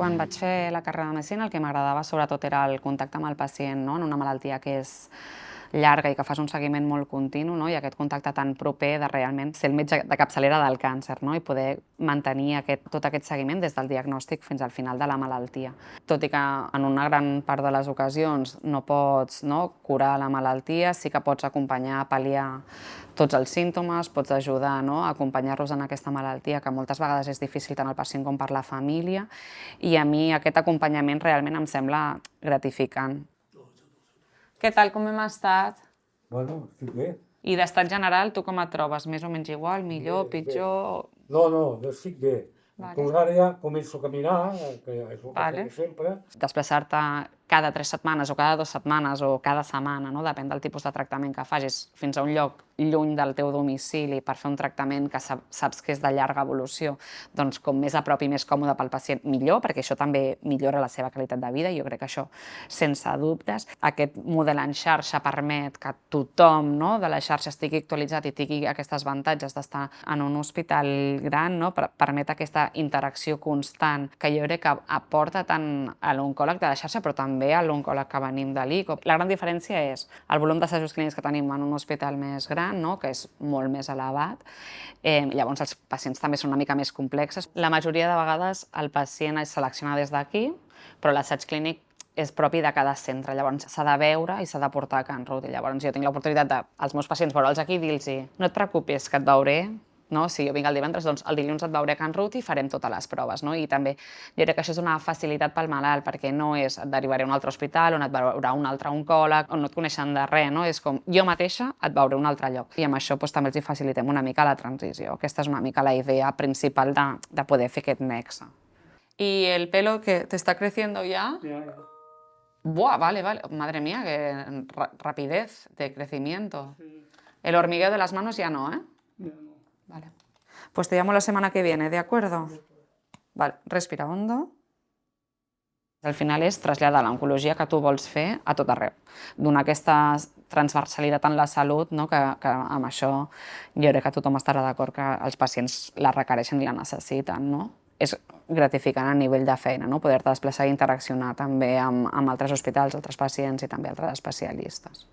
Quan vaig fer la carrera de medicina, el que m'agradava sobretot era el contacte amb el pacient, no? En una malaltia que és llarga i que fas un seguiment molt continu, no? I aquest contacte tan proper de realment ser el metge de capçalera del càncer, no? I poder mantenir tot aquest seguiment des del diagnòstic fins al final de la malaltia. Tot i que en una gran part de les ocasions no pots curar la malaltia, sí que pots acompanyar a pal·liar tots els símptomes, pots ajudar a acompanyar-los en aquesta malaltia, que moltes vegades és difícil tant al pacient com per la família, i a mi aquest acompanyament realment em sembla gratificant. Què tal, com hem estat? Bueno, estic bé. I d'estat general, tu com et trobes? Més o menys igual, millor, pitjor? No, jo estic bé. Inclús ara ja començo a caminar, que és el que feia sempre. Desplaçar-te cada 3 setmanes o cada 2 setmanes o cada setmana, depèn del tipus de tractament que facis, fins a un lloc lluny del teu domicili per fer un tractament que saps que és de llarga evolució, doncs com més a prop i més còmode pel pacient, millor, perquè això també millora la seva qualitat de vida, i jo crec que això, sense dubtes. Aquest model en xarxa permet que tothom de la xarxa estigui actualitzat i tingui aquests avantatges d'estar en un hospital gran, permet aquesta interacció constant que jo crec que aporta tant a l'oncòleg de la xarxa però també a l'oncòleg que venim de l'ICO. La gran diferència és el volum d'assajos clínics que tenim en un hospital més gran, que és molt més elevat. Llavors els pacients també són una mica més complexes. La majoria de vegades el pacient es selecciona des d'aquí, però l'assaig clínic és propi de cada centre, llavors s'ha de veure i s'ha de portar a Can Ruti. Llavors jo tinc l'oportunitat dels meus pacients veure'ls aquí i dir-los no et preocupis, que et veuré. Si jo vinc el divendres, doncs el dilluns et veuré a Can Ruti i farem totes les proves. I també jo crec que això és una facilitat pel malalt, perquè no és et derivaré a un altre hospital on et veurà un altre oncòleg, on no et coneixen de res, és com jo mateixa et veuré a un altre lloc. I amb això també els facilitem una mica la transició. Aquesta és una mica la idea principal de poder fer aquest nexe. ¿Y el pelo que te está creciendo ya? Ja. Buah, vale. Madre mía, qué rapidez de crecimiento. El hormigueo de las manos ya no, ¿eh? Ja no. Vale. Pues te llamo la semana que viene, ¿de acuerdo? Vale, respira hondo. Al final és traslladar l'oncologia que tu vols fer a tot arreu. Donar aquesta transversalitat en la salut, que amb això jo crec que tothom estarà d'acord que els pacients la requereixen i la necessiten. És gratificant a nivell de feina, poder-te desplaçar i interaccionar també amb altres hospitals, altres pacients i també altres especialistes.